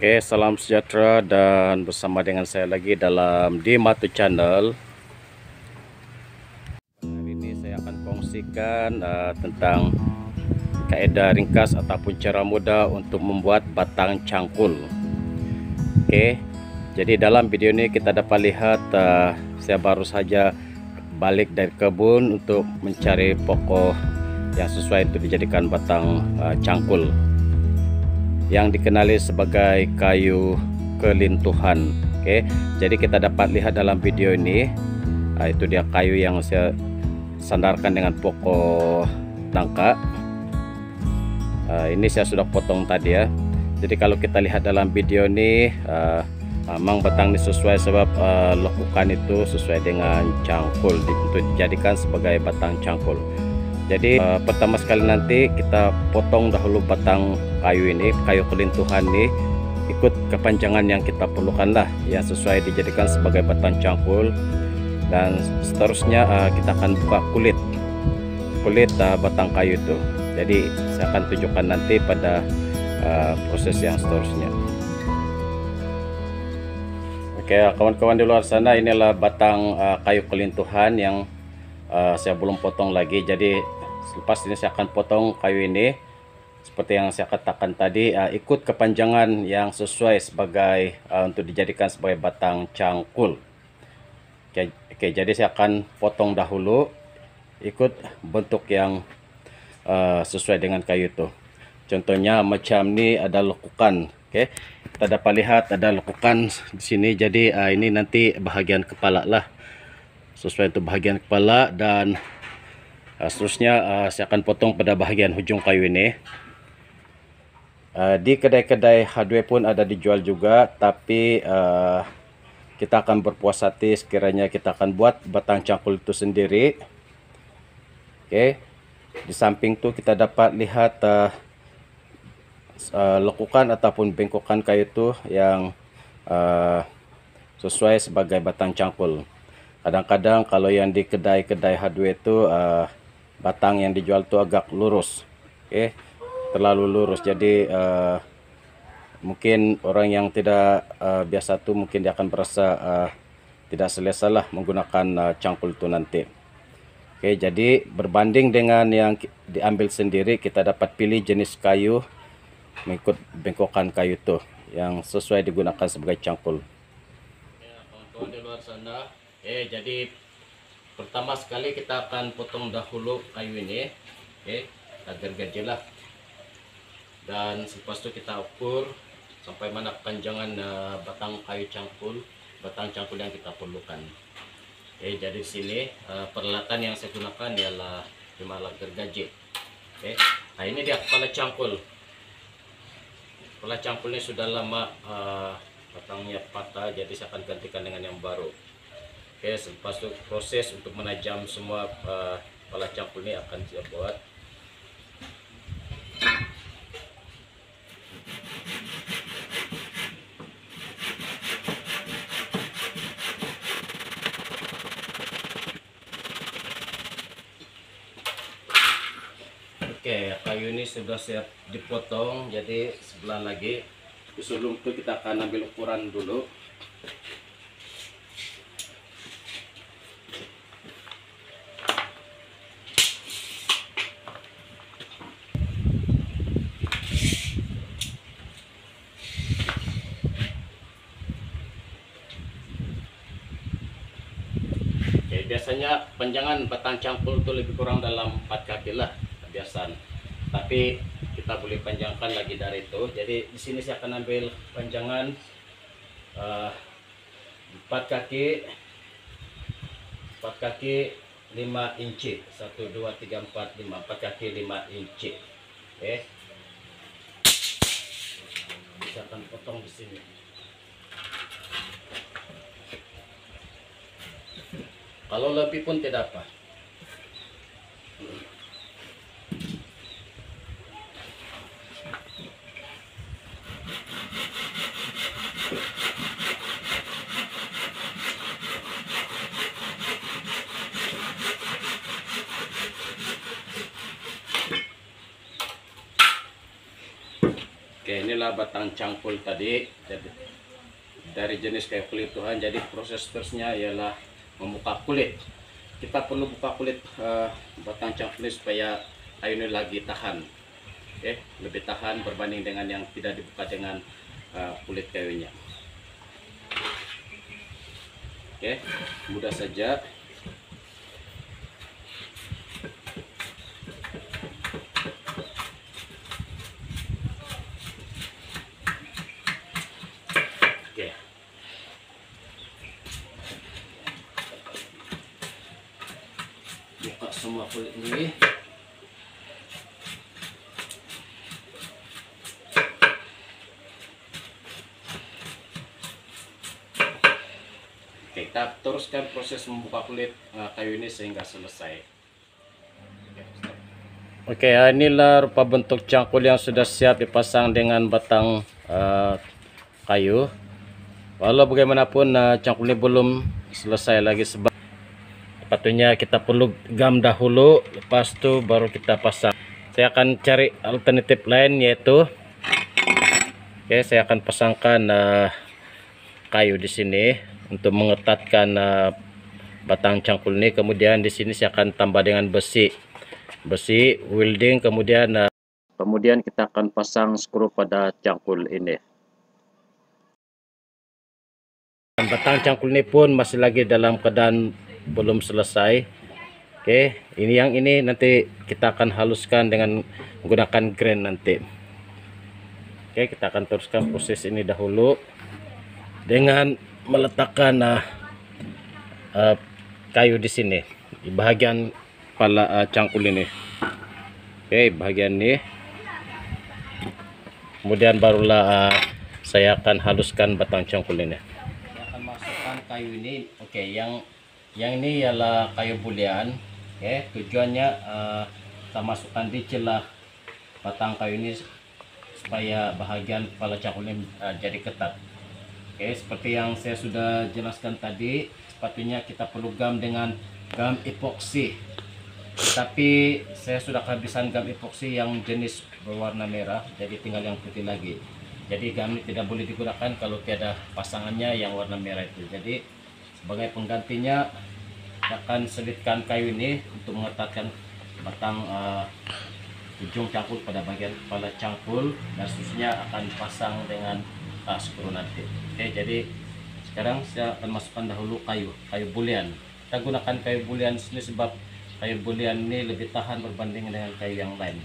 Oke, salam sejahtera dan bersama dengan saya lagi dalam Dimatu Channel. Hari ini saya akan kongsikan tentang kaidah ringkas ataupun cara mudah untuk membuat batang cangkul. Oke, jadi dalam video ini kita dapat lihat saya baru saja balik dari kebun untuk mencari pokok yang sesuai untuk dijadikan batang cangkul, yang dikenali sebagai kayu kelintuhan. Oke, jadi kita dapat lihat dalam video ini, itu dia kayu yang saya sandarkan dengan pokok nangka. Ini saya sudah potong tadi ya. Jadi kalau kita lihat dalam video ini, memang batang ini sesuai sebab lekukan itu sesuai dengan cangkul untuk dijadikan sebagai batang cangkul. Jadi pertama sekali nanti kita potong dahulu batang kayu ini, kayu kelintuhan ini, ikut kepanjangan yang kita perlukan lah, yang sesuai dijadikan sebagai batang cangkul. Dan seterusnya kita akan buka kulit batang kayu itu. Jadi saya akan tunjukkan nanti pada proses yang seterusnya. Oke, kawan-kawan di luar sana, inilah batang kayu kelintuhan yang saya belum potong lagi. Jadi selepas ini saya akan potong kayu ini seperti yang saya katakan tadi, ikut kepanjangan yang sesuai sebagai untuk dijadikan sebagai batang cangkul. Oke, jadi saya akan potong dahulu ikut bentuk yang sesuai dengan kayu itu. Contohnya macam ini ada lekukan. Oke, kita dapat lihat ada lekukan di sini. Jadi ini nanti bahagian kepala lah, sesuai untuk bahagian kepala. Dan seterusnya saya akan potong pada bahagian hujung kayu ini. Di kedai-kedai hardware pun ada dijual juga, tapi kita akan berpuas hati sekiranya kita akan buat batang cangkul itu sendiri. Oke, di samping itu kita dapat lihat lekukan ataupun bengkokan kayu itu yang sesuai sebagai batang cangkul. Kadang-kadang kalau yang di kedai-kedai hardware itu batang yang dijual itu agak lurus, oke, terlalu lurus. Jadi mungkin orang yang tidak biasa tuh mungkin dia akan merasa tidak selesa lah menggunakan cangkul itu nanti. Oke, jadi berbanding dengan yang diambil sendiri, kita dapat pilih jenis kayu mengikut bengkokan kayu itu yang sesuai digunakan sebagai cangkul. Ya, kawan-kawan di luar sana, jadi pertama sekali kita akan potong dahulu kayu ini, agar gajilah. Dan selepas itu kita ukur sampai mana kepanjangan batang kayu cangkul, batang cangkul yang kita perlukan. Jadi di sini peralatan yang saya gunakan ialah 5 alat gergaji. Nah ini dia kepala cangkul. Kepala cangkulnya sudah lama batangnya patah, jadi saya akan gantikan dengan yang baru. Selepas itu proses untuk menajam semua kepala cangkul ini akan saya buat. Oke, kayu ini sudah siap dipotong, jadi sebelah lagi. Sebelum itu kita akan ambil ukuran dulu. Oke, biasanya panjangan batang cangkul itu lebih kurang dalam 4 kaki lah kebiasaan, tapi kita boleh panjangkan lagi dari itu. Jadi di sini saya akan ambil panjangan 4 kaki 5 inci. 1 2 3 4 5, 4 kaki 5 inci. Oke, saya akan potong di sini. Kalau lebih pun tidak apa. Oke, Oke, inilah batang cangkul tadi. Jadi, dari jenis kayu kulit Tuhan. Jadi proses terusnya ialah membuka kulit. Kita perlu buka kulit batang cangkul ini supaya kayu ini lagi tahan. Oke, lebih tahan berbanding dengan yang tidak dibuka dengan kulit kayunya. Oke, mudah saja. Oke. Buka semua kulit ini. Oke, kita teruskan proses membuka kulit kayu ini sehingga selesai. Oke, inilah rupa bentuk cangkul yang sudah siap dipasang dengan batang kayu. Walau bagaimanapun cangkul ini belum selesai lagi, sebab sepatutnya kita perlu gam dahulu, lepas itu baru kita pasang. Saya akan cari alternatif lain, yaitu saya akan pasangkan kayu di sini untuk mengetatkan batang cangkul ini. Kemudian di sini saya akan tambah dengan besi welding. Kemudian kita akan pasang skru pada cangkul ini. Dan batang cangkul ini pun masih lagi dalam keadaan belum selesai. Oke, ini nanti kita akan haluskan dengan menggunakan grind nanti. Oke, kita akan teruskan proses ini dahulu dengan meletakkan kayu di sini di bagian kepala cangkul ini. Oke, bagian ini. Kemudian barulah saya akan haluskan batang cangkul ini. Saya akan masukkan kayu ini. Oke, yang ini ialah kayu bulian. Oke, tujuannya kita masukkan di celah batang kayu ini supaya bahagian kepala cangkul ini jadi ketat. Oke, seperti yang saya sudah jelaskan tadi, sepatutnya kita perlu gam dengan gam epoksi. Tapi saya sudah kehabisan gam epoksi yang jenis berwarna merah, jadi tinggal yang putih lagi. Jadi gam ini tidak boleh digunakan kalau tiada pasangannya yang warna merah itu. Jadi sebagai penggantinya, akan selitkan kayu ini untuk mengetatkan batang ujung cangkul pada bagian kepala cangkul, dan seterusnya akan pasang dengan skru nanti. Oke, jadi sekarang saya akan masukkan dahulu kayu bulian. Kita gunakan kayu bulian sini sebab kayu bulian ini lebih tahan berbanding dengan kayu yang lain.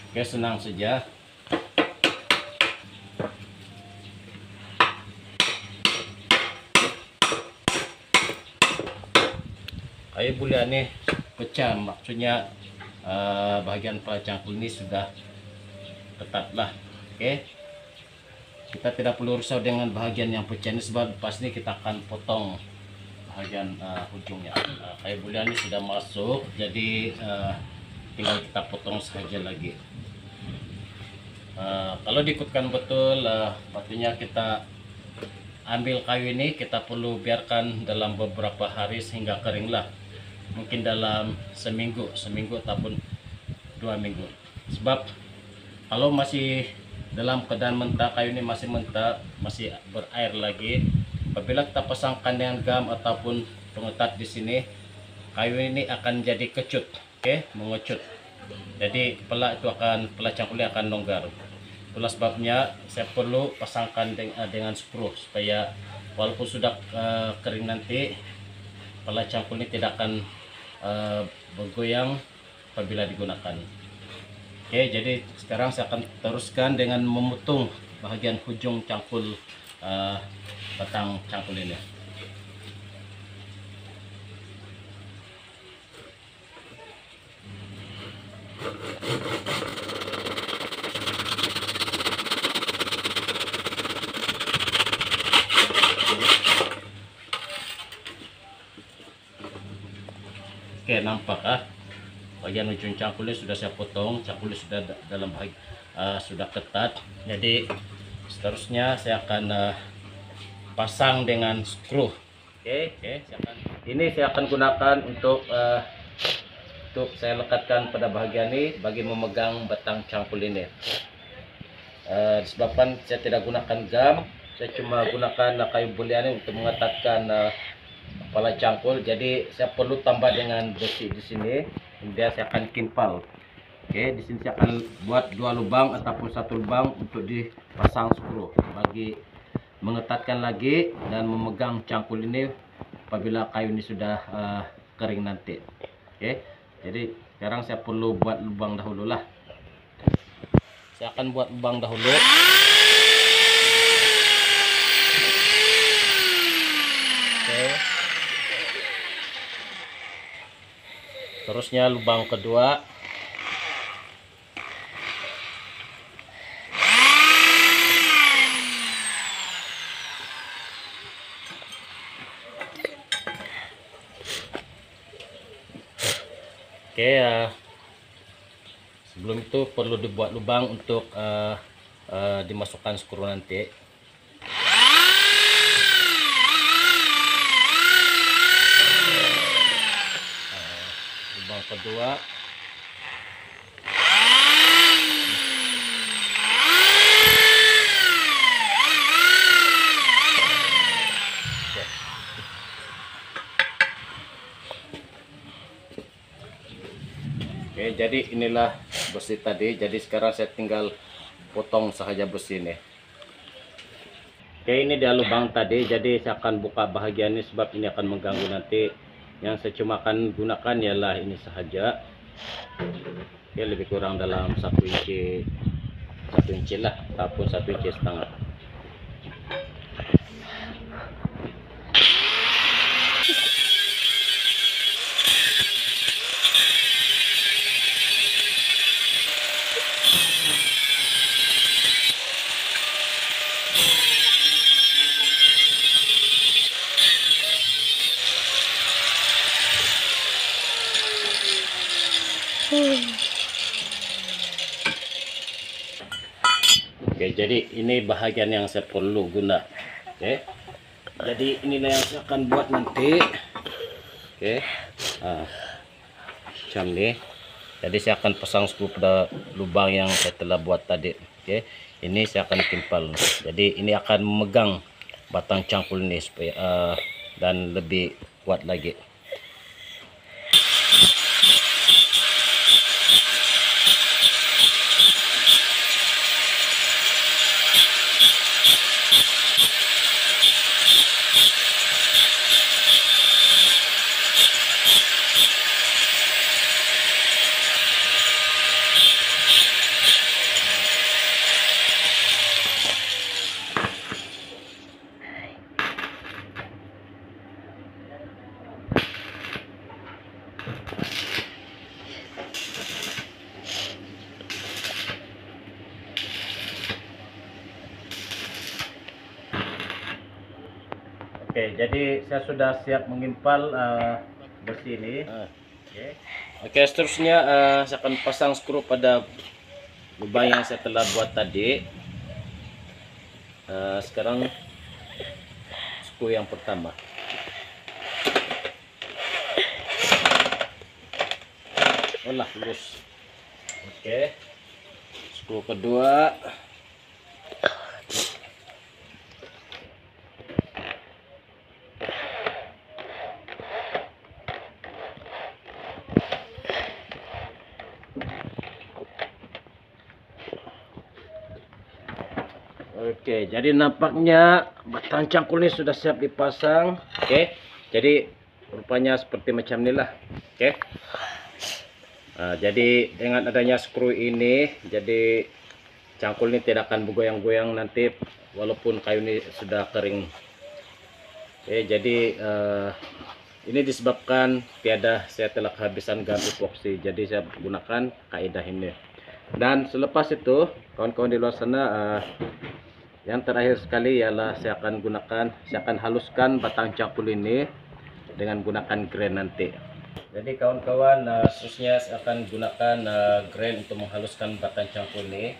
Oke, senang saja. Kayu bulian ini pecah, maksudnya bagian kepala cangkul ini sudah ketat lah. Oke, kita tidak perlu risau dengan bahagian yang pecah ini sebab pas ini kita akan potong bahagian ujungnya. Kayu bulian ini sudah masuk, jadi tinggal kita potong saja lagi. Kalau diikutkan betul, waktunya kita ambil kayu ini, kita perlu biarkan dalam beberapa hari sehingga kering lah. Mungkin dalam seminggu ataupun 2 minggu. Sebab kalau masih dalam keadaan mentah, kayu ini masih mentah, masih berair lagi, apabila kita pasangkan dengan gam ataupun pengetat di sini, kayu ini akan jadi kecut. Oke, mengecut. Jadi kepala cangkulnya akan longgar. Itulah sebabnya saya perlu pasangkan dengan skru supaya walaupun sudah kering nanti, kepala cangkul ini tidak akan bergoyang apabila digunakan. Oke, jadi sekarang saya akan teruskan dengan memutung bahagian ujung cangkul batang cangkul ini. Oke, nampak bagian ujung cangkulnya sudah saya potong, cangkulnya sudah dalam sudah ketat. Jadi seterusnya saya akan pasang dengan skru. Oke, saya akan ini saya akan gunakan untuk saya lekatkan pada bahagian ini bagi memegang batang cangkul ini. Disebabkan saya tidak gunakan gam, saya cuma gunakan kayu bulian ini untuk mengetatkan kepala cangkul. Jadi saya perlu tambah dengan besi di sini. Kemudian saya akan kimpal. Oke, di sini saya akan buat 2 lubang ataupun 1 lubang untuk dipasang skru bagi mengetatkan lagi dan memegang cangkul ini apabila kayu ini sudah kering nanti. Oke, jadi sekarang saya perlu buat lubang dahulu lah. Saya akan buat lubang dahulu. Oke. Terusnya lubang kedua. Oke, sebelum itu perlu dibuat lubang untuk dimasukkan skru nanti. Lubang kedua. Oke, jadi inilah besi tadi. Jadi sekarang saya tinggal potong saja besi ini. Oke, ini dia lubang tadi. Jadi saya akan buka bahagian ini sebab ini akan mengganggu nanti. Yang saya cuma akan gunakan ialah ini sahaja. Oke, lebih kurang dalam 1 inci lah, ataupun 1,5 inci. Oke, jadi ini bahagian yang saya perlu guna. Oke, jadi inilah yang saya akan buat nanti. Oke, macam ini. Jadi saya akan pasang skru pada lubang yang saya telah buat tadi. Oke, ini saya akan timpal. Jadi ini akan memegang batang cangkul ini supaya dan lebih kuat lagi. Oke, jadi saya sudah siap mengimpal besi ini. Oke, seterusnya saya akan pasang skru pada lubang yang saya telah buat tadi. Sekarang skru yang pertama. Olah, lurus. Oke, skru kedua. Oke, jadi nampaknya batang cangkul ini sudah siap dipasang. Oke, jadi rupanya seperti macam inilah. Oke, jadi dengan adanya skru ini, jadi cangkul ini tidak akan bergoyang-goyang nanti walaupun kayu ini sudah kering. Oke, jadi ini disebabkan saya telah kehabisan gam epoxy, jadi saya gunakan kaidah ini. Dan selepas itu, kawan-kawan di luar sana, yang terakhir sekali ialah saya akan haluskan batang cangkul ini dengan gunakan grain nanti. Jadi kawan-kawan, seterusnya saya akan gunakan grain untuk menghaluskan batang cangkul ini.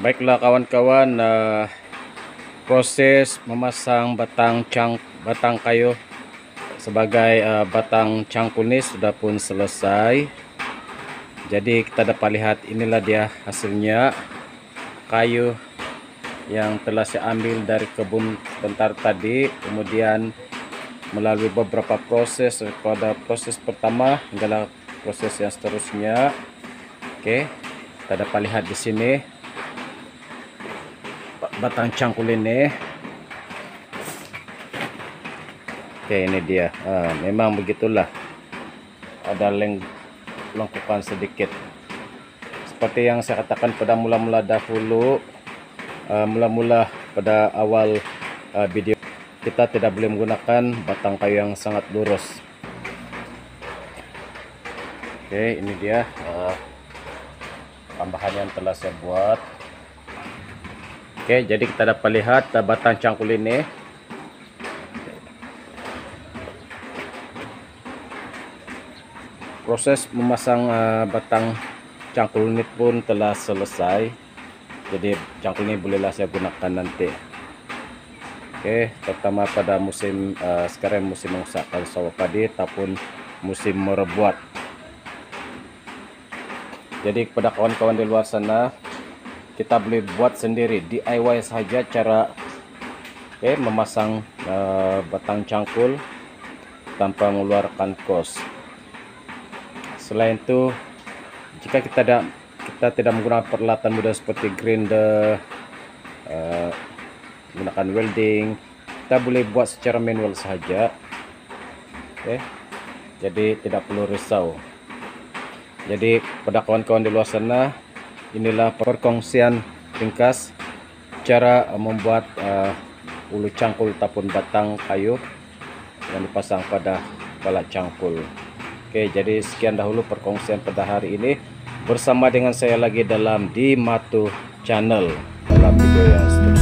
Baiklah kawan-kawan, proses memasang batang kayu sebagai batang cangkul ini sudah pun selesai. Jadi kita dapat lihat inilah dia hasilnya, kayu yang telah saya ambil dari kebun sebentar tadi, kemudian melalui beberapa proses, pada proses pertama hingga proses yang seterusnya. Oke, kita dapat lihat di sini batang cangkul ini. Oke, ini dia. Memang begitulah, ada lengkupan sedikit seperti yang saya katakan pada mula-mula dahulu. Mula-mula pada awal video, kita tidak boleh menggunakan batang kayu yang sangat lurus. Oke, ini dia tambahan yang telah saya buat. Oke, jadi kita dapat lihat batang cangkul ini. Proses memasang batang cangkul ini pun telah selesai. Jadi cangkul ini bolehlah saya gunakan nanti. Oke, terutama pada musim sekarang, musim mengusahkan sawah padi ataupun musim merebuat. Jadi kepada kawan-kawan di luar sana, kita boleh buat sendiri, DIY saja cara memasang batang cangkul tanpa mengeluarkan kos. Selain itu, jika kita tidak menggunakan peralatan mudah seperti grinder, menggunakan welding, kita boleh buat secara manual saja. Oke, jadi tidak perlu risau. Jadi pada kawan-kawan di luar sana, inilah perkongsian ringkas cara membuat ulu cangkul ataupun batang kayu yang dipasang pada kepala cangkul. Oke, jadi sekian dahulu perkongsian pada hari ini bersama dengan saya lagi dalam Dimatu Channel dalam video yang seterusnya.